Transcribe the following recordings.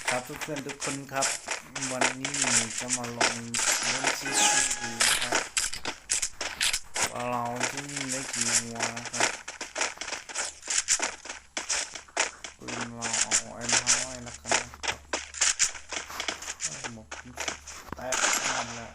ครับเพื่อนๆทุกคนครับวันนี้จะมาลองเล่นซีซีครับว่าเราที่นี่ได้กี่หัวนะครับปืนเราเอาไอ้น้อยแล้วกันนะครับหมกแตกนั่นแหละ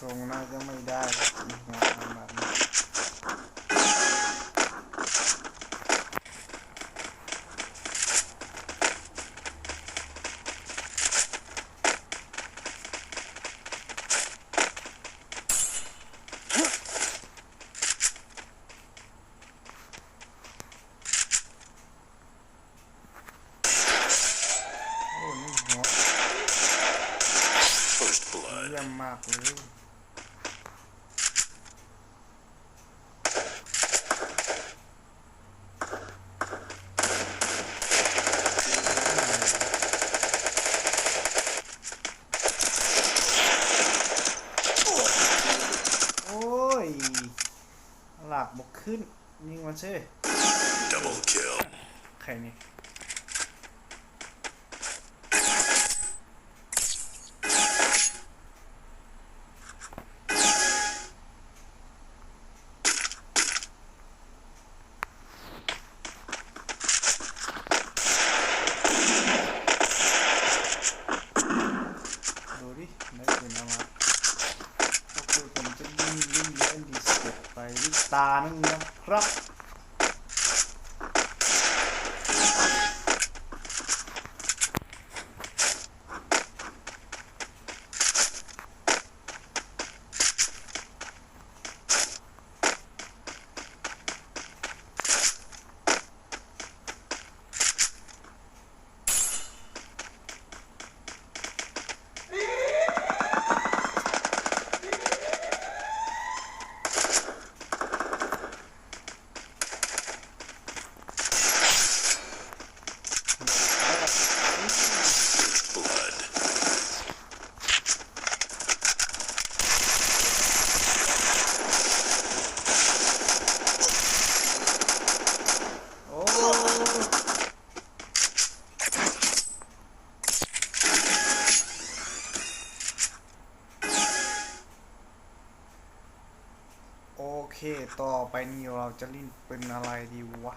ตรงน่าจะไม่ได้แบบนี้โอ้นี่หัวเยี่ยมมากเลยหลากบกขึ้นยิงมาสิใครนี่ดูดิได้ปืนเอามาก็คือผมจะยิงเล่นดีสเก็ตไปวิตานึงนะครับ โอเคต่อไปนี่เราจะเล่นเป็นอะไรดีวะ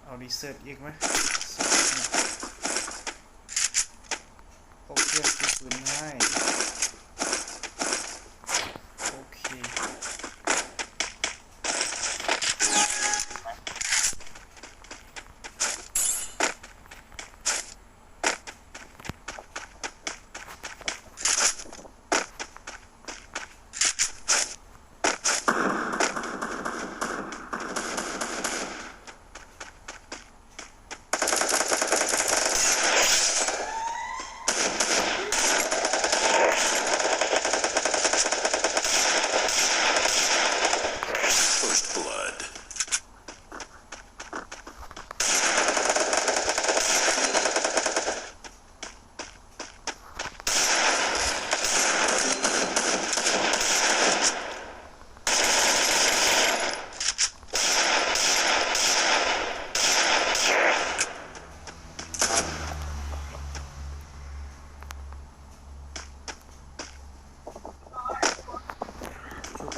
เอารีเสิร์ชอีกไหมโอเคซื้อปืนให้โอเค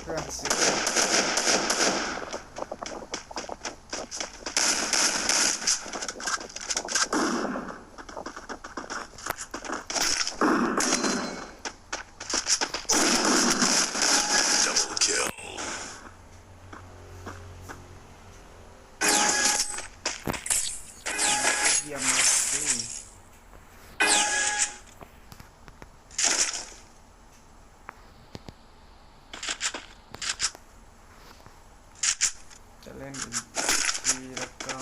พื่อนสิเยี่ยมเลยสิจะเล่นอีกทีแล้วก็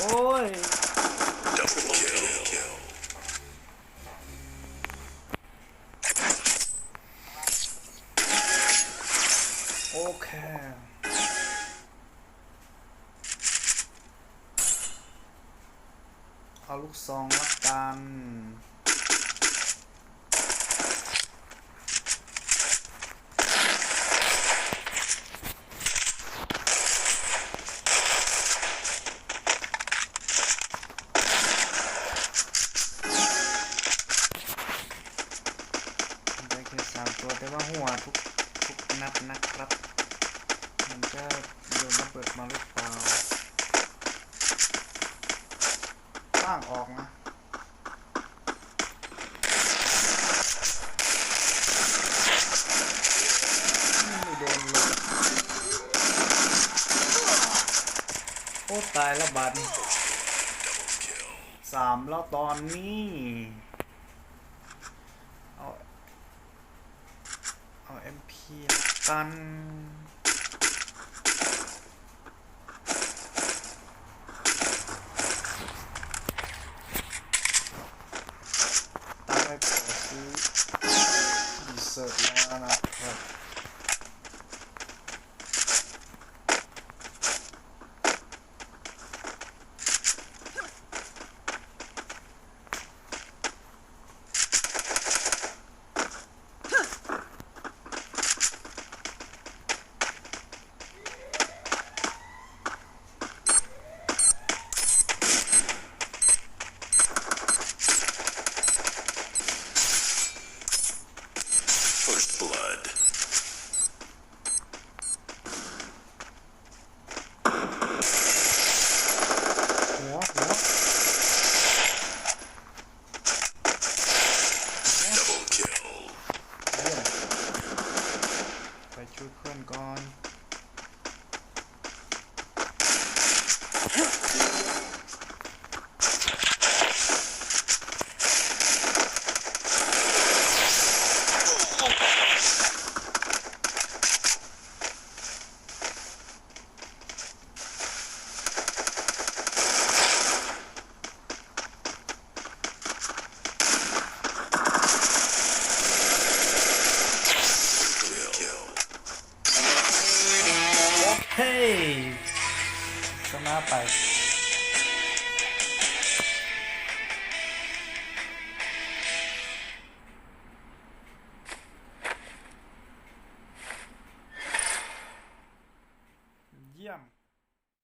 โอ้ยโอเคเอาลูกซองละกันได้แค่3 ตัวแต่ว่าหัวทุกนัดนะครับ มันจะโดนระเบิดมาหรือเปล่าตั้งออกนะไม่โดนเลยโอ้ตายแล้วบัด3แล้วตอนนี้เอา MP ละกันตั้งไว้ขอซื้อดีเซอร์แล้วนะครับหัวไปช่วยเพื่อนก่อนเฮ้ยชนะไปเยี่ยม